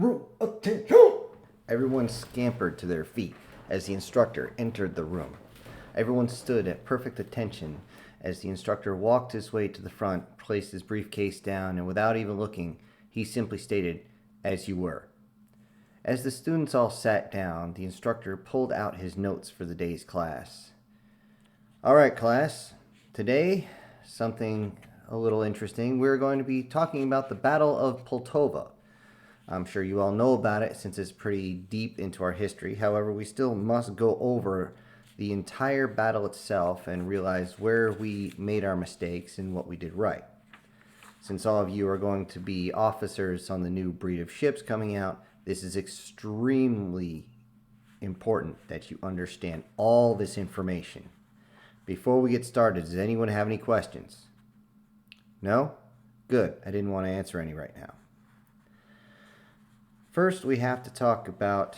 Room attention! Everyone scampered to their feet as the instructor entered the room. Everyone stood at perfect attention as the instructor walked his way to the front, placed his briefcase down, and without even looking, he simply stated, "As you were." As the students all sat down, the instructor pulled out his notes for the day's class. All right, class. Today, something a little interesting. We're going to be talking about the Battle of Poltova. I'm sure you all know about it since it's pretty deep into our history. However, we still must go over the entire battle itself and realize where we made our mistakes and what we did right. Since all of you are going to be officers on the new breed of ships coming out, this is extremely important that you understand all this information. Before we get started, does anyone have any questions? No? Good. I didn't want to answer any right now. First, we have to talk about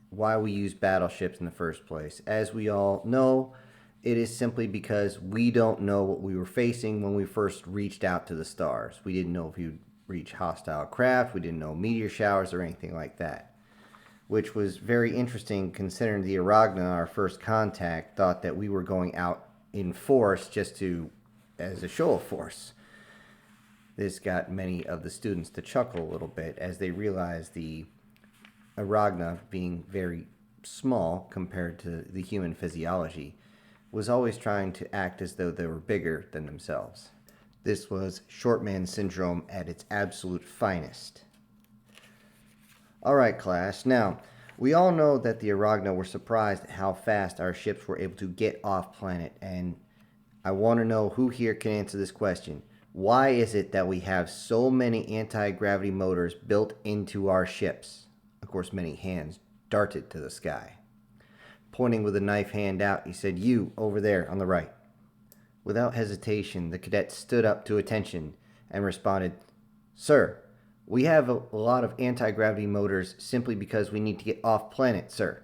why we use battleships in the first place. As we all know, it is simply because we don't know what we were facing when we first reached out to the stars. We didn't know if we would reach hostile craft. We didn't know meteor showers or anything like that, which was very interesting considering the aragne, our first contact, thought that we were going out in force just as a show of force. This got many of the students to chuckle a little bit as they realized the aragne, being very small compared to the human physiology, was always trying to act as though they were bigger than themselves. This was short man syndrome at its absolute finest. All right, class. Now, we all know that the aragne were surprised at how fast our ships were able to get off planet, and I want to know who here can answer this question. Why is it that we have so many anti-gravity motors built into our ships? Of course, many hands darted to the sky. Pointing with a knife hand out, he said, "You, over there on the right." Without hesitation, the cadet stood up to attention and responded, "Sir, we have a lot of anti-gravity motors simply because we need to get off planet, sir."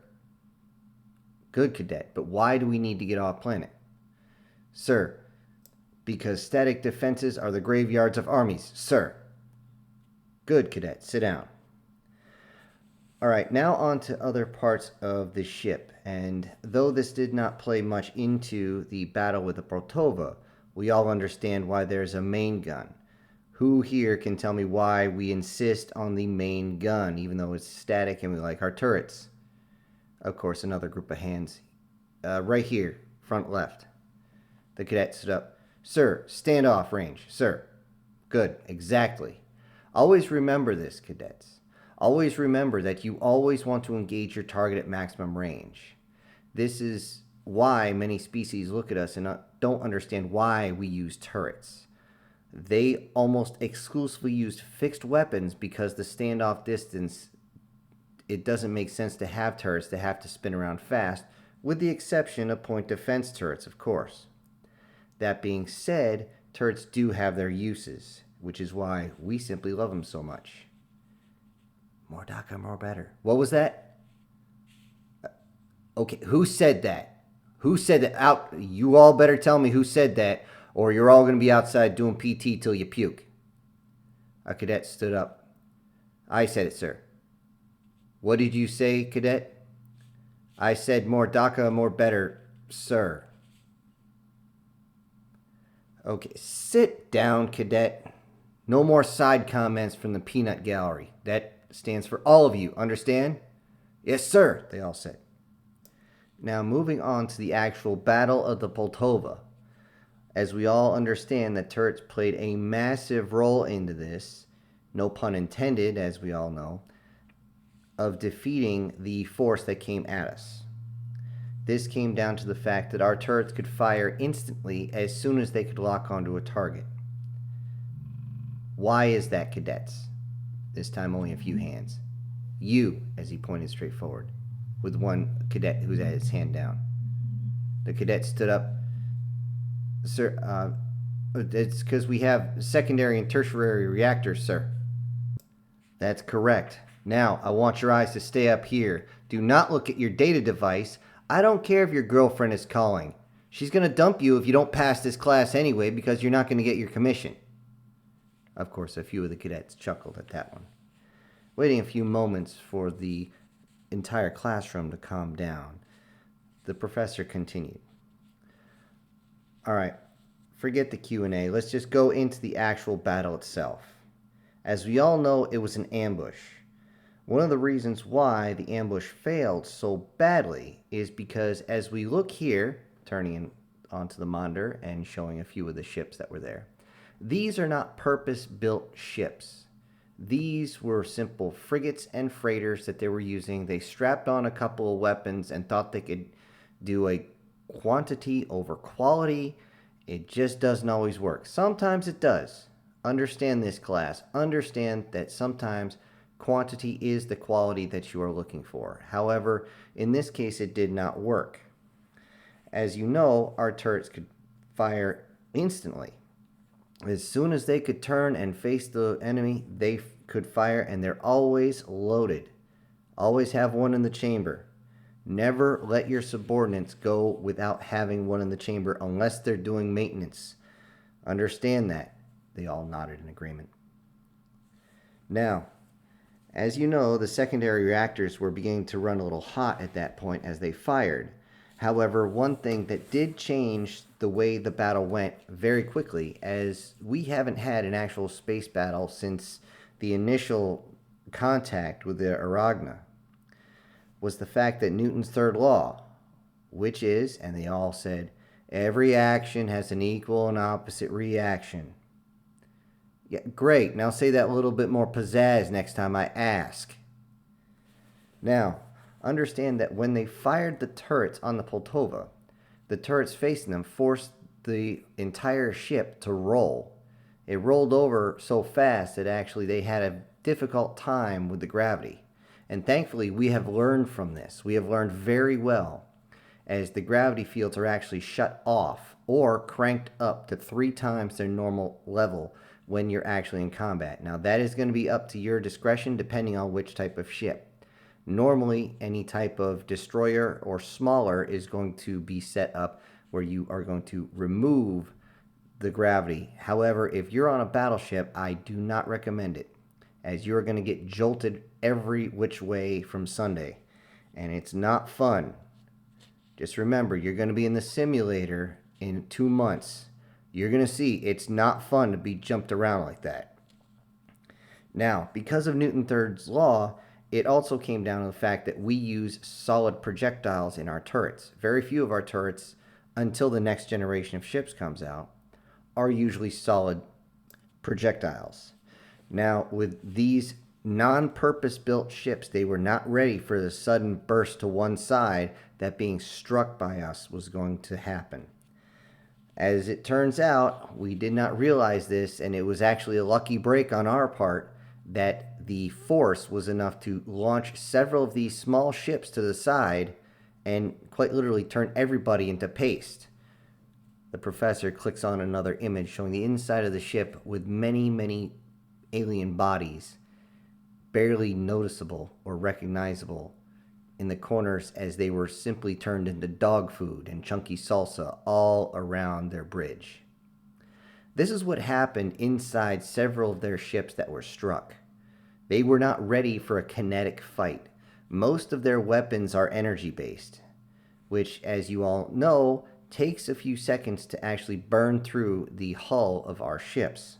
"Good, cadet, but why do we need to get off planet?" "Sir, because static defenses are the graveyards of armies, sir." "Good, cadet, sit down." All right, now on to other parts of the ship. And though this did not play much into the battle with the poltova, we all understand why there's a main gun. Who here can tell me why we insist on the main gun, even though it's static and we like our turrets? Of course, another group of hands. Right here, front left. The cadet stood up. "Sir, stand off range, sir." "Good, exactly. Always remember this, cadets. Always remember that you always want to engage your target at maximum range. This is why many species look at us and don't understand why we use turrets. They almost exclusively use fixed weapons because the standoff distance, it doesn't make sense to have turrets that have to spin around fast, with the exception of point defense turrets, of course. That being said, turrets do have their uses, which is why we simply love them so much. More DACA, more better. What was that? Okay, who said that? Who said that? Out! You all better tell me who said that, or you're all going to be outside doing PT till you puke. A cadet stood up. "I said it, sir." "What did you say, cadet?" "I said more DACA, more better, sir." Okay, sit down, cadet. No more side comments from the peanut gallery. That stands for all of you, understand? "Yes, sir," they all said. Now, moving on to the actual Battle of the Poltova. As we all understand that turrets played a massive role into this, no pun intended, as we all know, of defeating the force that came at us. This came down to the fact that our turrets could fire instantly as soon as they could lock onto a target. Why is that, cadets? This time only a few hands. "You," as he pointed straight forward, with one cadet who had his hand down. The cadet stood up. "Sir, it's because we have secondary and tertiary reactors, sir." "That's correct. Now, I want your eyes to stay up here. Do not look at your data device. I don't care if your girlfriend is calling. She's going to dump you if you don't pass this class anyway because you're not going to get your commission." Of course, a few of the cadets chuckled at that one. Waiting a few moments for the entire classroom to calm down, the professor continued. All right, forget the Q&A. Let's just go into the actual battle itself. As we all know, it was an ambush. One of the reasons why the ambush failed so badly is because as we look here, turning onto the monitor and showing a few of the ships that were there, these are not purpose-built ships. These were simple frigates and freighters that they were using. They strapped on a couple of weapons and thought they could do a quantity over quality. It just doesn't always work. Sometimes it does. Understand this, class. Understand that sometimes quantity is the quality that you are looking for. However, in this case, it did not work. As you know, our turrets could fire instantly. As soon as they could turn and face the enemy, they could fire, and they're always loaded. Always have one in the chamber. Never let your subordinates go without having one in the chamber unless they're doing maintenance. Understand that. They all nodded in agreement. Now, as you know, the secondary reactors were beginning to run a little hot at that point as they fired. However, one thing that did change the way the battle went very quickly, as we haven't had an actual space battle since the initial contact with the aragne, was the fact that Newton's third law, which is, and they all said, every action has an equal and opposite reaction. Yeah, great. Now say that a little bit more pizzazz next time I ask. Now, understand that when they fired the turrets on the poltova, the turrets facing them forced the entire ship to roll. It rolled over so fast that actually they had a difficult time with the gravity. And thankfully, we have learned from this. We have learned very well, as the gravity fields are actually shut off or cranked up to 3 times their normal level when you're actually in combat. Now, that is going to be up to your discretion depending on which type of ship. Normally, any type of destroyer or smaller is going to be set up where you are going to remove the gravity. However, if you're on a battleship, I do not recommend it, as you're going to get jolted every which way from Sunday, and it's not fun. Just remember, you're going to be in the simulator in 2 months. You're going to see it's not fun to be jumped around like that. Now, because of Newton's third law, it also came down to the fact that we use solid projectiles in our turrets. Very few of our turrets, until the next generation of ships comes out, are usually solid projectiles. Now, with these non-purpose built ships, they were not ready for the sudden burst to one side that being struck by us was going to happen. As it turns out, we did not realize this, and it was actually a lucky break on our part that the force was enough to launch several of these small ships to the side and quite literally turn everybody into paste. The professor clicks on another image showing the inside of the ship with many, many alien bodies, barely noticeable or recognizable in the corners, as they were simply turned into dog food and chunky salsa all around their bridge. This is what happened inside several of their ships that were struck. They were not ready for a kinetic fight. Most of their weapons are energy-based, which, as you all know, takes a few seconds to actually burn through the hull of our ships.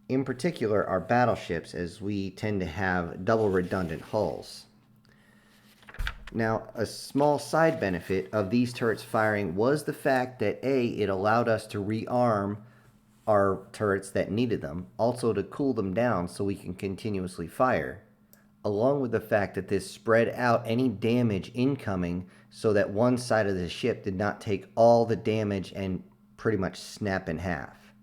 In particular, our battleships, as we tend to have double redundant hulls. Now, a small side benefit of these turrets firing was the fact that A, it allowed us to rearm our turrets that needed them, also to cool them down so we can continuously fire, along with the fact that this spread out any damage incoming so that one side of the ship did not take all the damage and pretty much snap in half.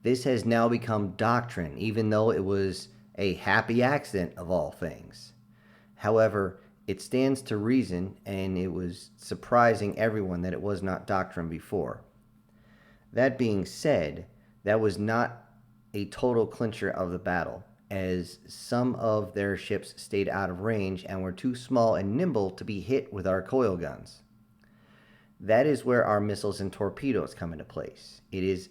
This has now become doctrine, even though it was a happy accident of all things. However, it stands to reason, and it was surprising everyone that it was not doctrine before. That being said, that was not a total clincher of the battle, as some of their ships stayed out of range and were too small and nimble to be hit with our coil guns. That is where our missiles and torpedoes come into place. It is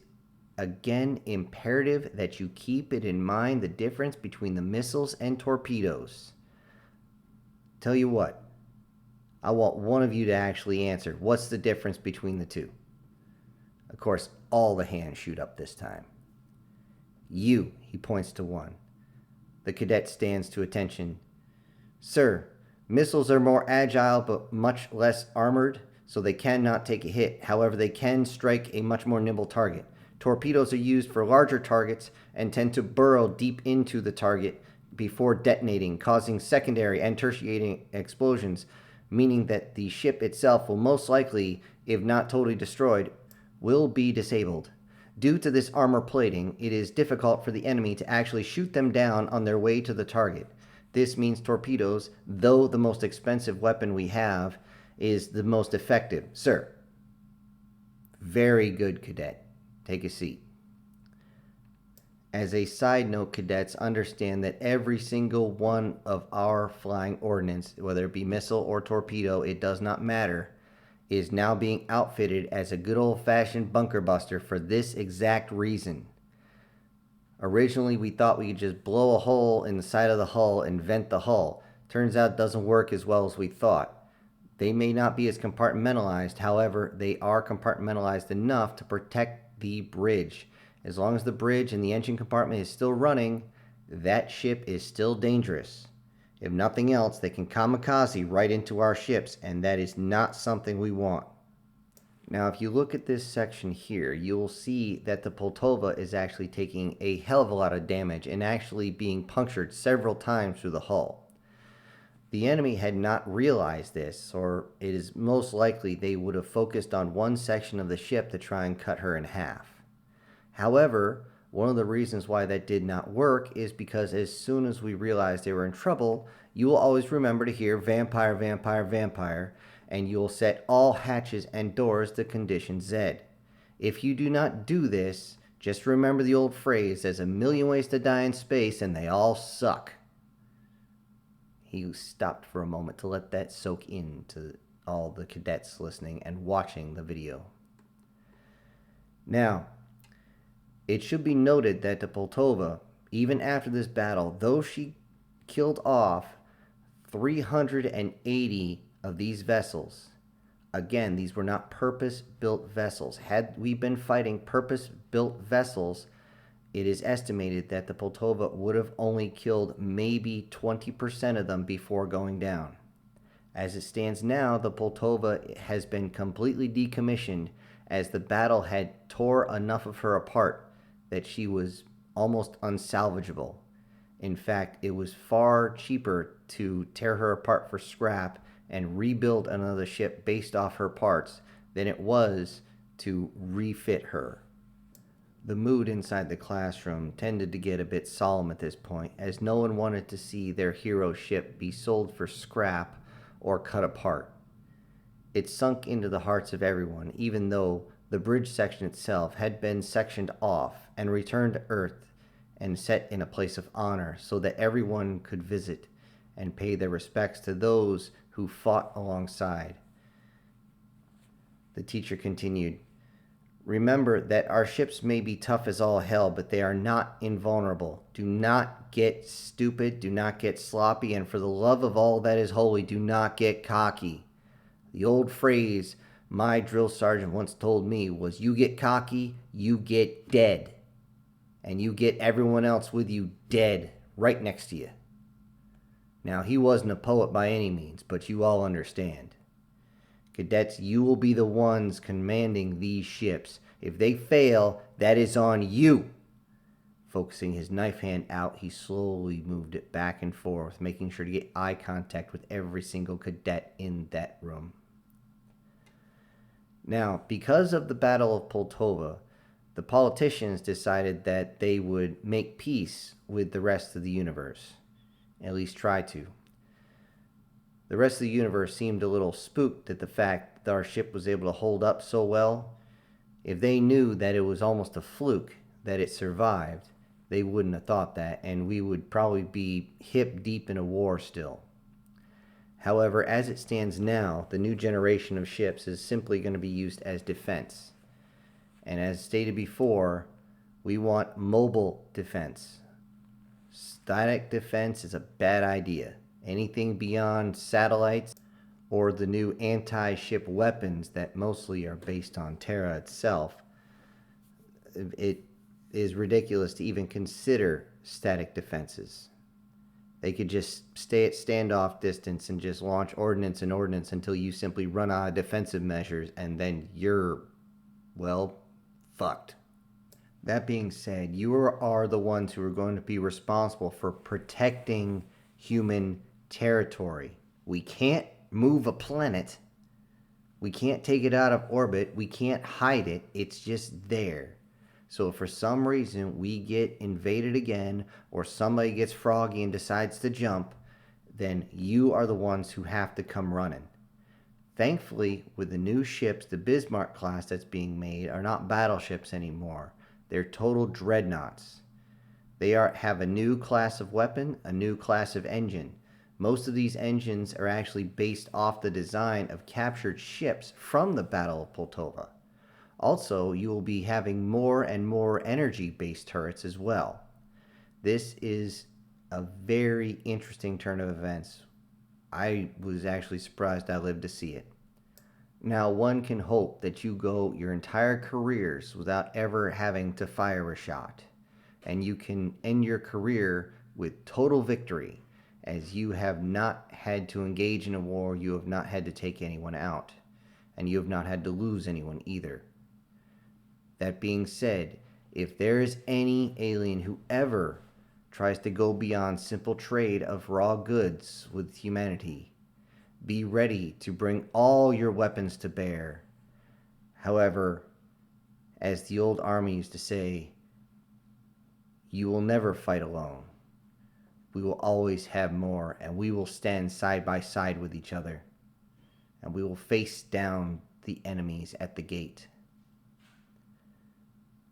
again imperative that you keep it in mind the difference between the missiles and torpedoes. Tell you what, I want one of you to actually answer. What's the difference between the two? Of course, all the hands shoot up this time. You, he points to one. The cadet stands to attention. Sir, missiles are more agile but much less armored, so they cannot take a hit. However, they can strike a much more nimble target. Torpedoes are used for larger targets and tend to burrow deep into the target before detonating, causing secondary and tertiary explosions, meaning that the ship itself will most likely, if not totally destroyed, will be disabled. Due to this armor plating, it is difficult for the enemy to actually shoot them down on their way to the target. This means torpedoes, though the most expensive weapon we have, is the most effective. Sir. Very good, cadet. Take a seat. As a side note, cadets, understand that every single one of our flying ordnance, whether it be missile or torpedo, it does not matter, is now being outfitted as a good old-fashioned bunker buster for this exact reason. Originally, we thought we could just blow a hole in the side of the hull and vent the hull. Turns out it doesn't work as well as we thought. They may not be as compartmentalized, however, they are compartmentalized enough to protect the bridge. As long as the bridge and the engine compartment is still running, that ship is still dangerous. If nothing else, they can kamikaze right into our ships, and that is not something we want. Now, if you look at this section here, you'll see that the poltova is actually taking a hell of a lot of damage and actually being punctured several times through the hull. The enemy had not realized this, or it is most likely they would have focused on one section of the ship to try and cut her in half. However, one of the reasons why that did not work is because as soon as we realized they were in trouble, you will always remember to hear vampire, vampire, vampire, and you will set all hatches and doors to condition Z. If you do not do this, just remember the old phrase, there's a million ways to die in space and they all suck. He stopped for a moment to let that soak into all the cadets listening and watching the video. Now, it should be noted that the poltova, even after this battle, though she killed off 380 of these vessels, again, these were not purpose-built vessels. Had we been fighting purpose-built vessels, it is estimated that the poltova would have only killed maybe 20% of them before going down. As it stands now, the poltova has been completely decommissioned as the battle had tore enough of her apart that she was almost unsalvageable. In fact, it was far cheaper to tear her apart for scrap and rebuild another ship based off her parts than it was to refit her. The mood inside the classroom tended to get a bit solemn at this point, as no one wanted to see their hero ship be sold for scrap or cut apart. It sunk into the hearts of everyone, even though the bridge section itself had been sectioned off and returned to Earth and set in a place of honor so that everyone could visit and pay their respects to those who fought alongside. The teacher continued, remember that our ships may be tough as all hell, but they are not invulnerable. Do not get stupid, do not get sloppy, and for the love of all that is holy, do not get cocky. The old phrase my drill sergeant once told me was, you get cocky, you get dead. And you get everyone else with you dead right next to you. Now, he wasn't a poet by any means, but you all understand. Cadets, you will be the ones commanding these ships. If they fail, that is on you. Focusing his knife hand out, he slowly moved it back and forth, making sure to get eye contact with every single cadet in that room. Now, because of the Battle of Poltova, the politicians decided that they would make peace with the rest of the universe. At least try to. The rest of the universe seemed a little spooked at the fact that our ship was able to hold up so well. If they knew that it was almost a fluke that it survived, they wouldn't have thought that, and we would probably be hip deep in a war still. However, as it stands now, the new generation of ships is simply going to be used as defense. And as stated before, We want mobile defense. Static defense is a bad idea. Anything beyond satellites or the new anti-ship weapons that mostly are based on Terra itself, it is ridiculous to even consider static defenses. They could just stay at standoff distance and just launch ordnance and ordnance until you simply run out of defensive measures, and then you're, well, fucked. That being said, you are the ones who are going to be responsible for protecting human territory. We can't move a planet. We can't take it out of orbit. We can't hide it. It's just there. So if for some reason we get invaded again, or somebody gets froggy and decides to jump, then you are the ones who have to come running. Thankfully, with the new ships, the Bismarck class that's being made are not battleships anymore. They're total dreadnoughts. They have a new class of weapon, a new class of engine. Most of these engines are actually based off the design of captured ships from the Battle of Poltova. Also, you will be having more and more energy-based turrets as well. This is a very interesting turn of events. I was actually surprised I lived to see it. Now, one can hope that you go your entire careers without ever having to fire a shot, and you can end your career with total victory, as you have not had to engage in a war, you have not had to take anyone out, and you have not had to lose anyone either. That being said, if there is any alien who ever tries to go beyond simple trade of raw goods with humanity, be ready to bring all your weapons to bear. However, as the old army used to say, you will never fight alone. We will always have more, and we will stand side by side with each other, and we will face down the enemies at the gate.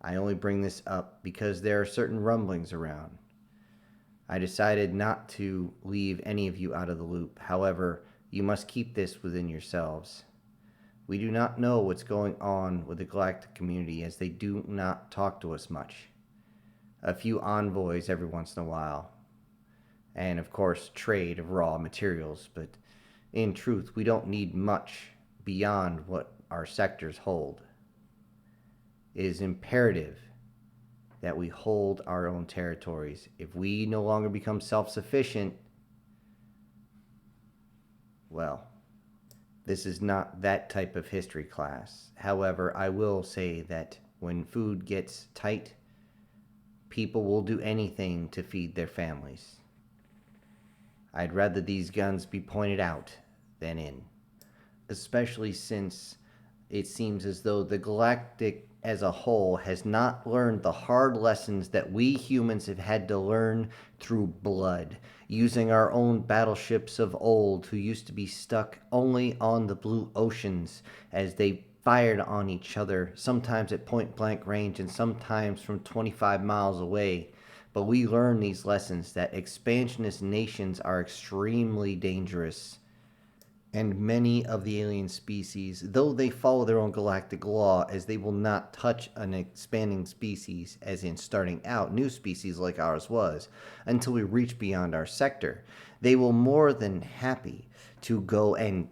I only bring this up because there are certain rumblings around. I decided not to leave any of you out of the loop. However, you must keep this within yourselves. We do not know what's going on with the galactic community, as they do not talk to us much. A few envoys every once in a while. And of course, trade of raw materials. But in truth, we don't need much beyond what our sectors hold. It is imperative that we hold our own territories. If we no longer become self-sufficient, well, this is not that type of history class. However, I will say that when food gets tight, people will do anything to feed their families. I'd rather these guns be pointed out than in, especially since it seems as though the galactic as a whole has not learned the hard lessons that we humans have had to learn through blood, using our own battleships of old who used to be stuck only on the blue oceans as they fired on each other, sometimes at point blank range and sometimes from 25 miles away. But we learned these lessons that expansionist nations are extremely dangerous. And many of the alien species, though they follow their own galactic law, as they will not touch an expanding species, as in starting out, new species like ours was, until we reach beyond our sector, they will more than happy to go and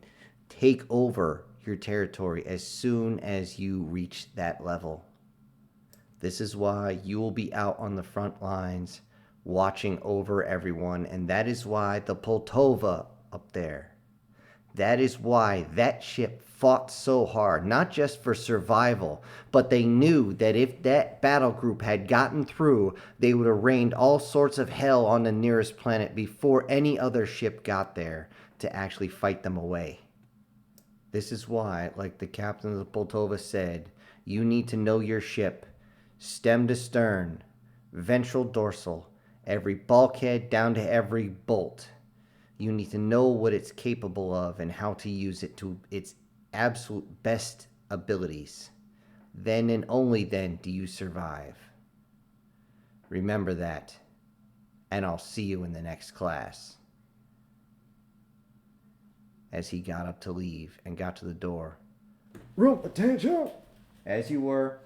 take over your territory as soon as you reach that level. This is why you will be out on the front lines, watching over everyone, and that is why the Poltova up there, that is why that ship fought so hard, not just for survival, but they knew that if that battle group had gotten through, they would have rained all sorts of hell on the nearest planet before any other ship got there to actually fight them away. This is why, like the captain of the Poltova said, you need to know your ship, stem to stern, ventral dorsal, every bulkhead down to every bolt. You need to know what it's capable of and how to use it to its absolute best abilities. Then and only then do you survive. Remember that, and I'll see you in the next class. As he got up to leave and got to the door. Room attention! As you were.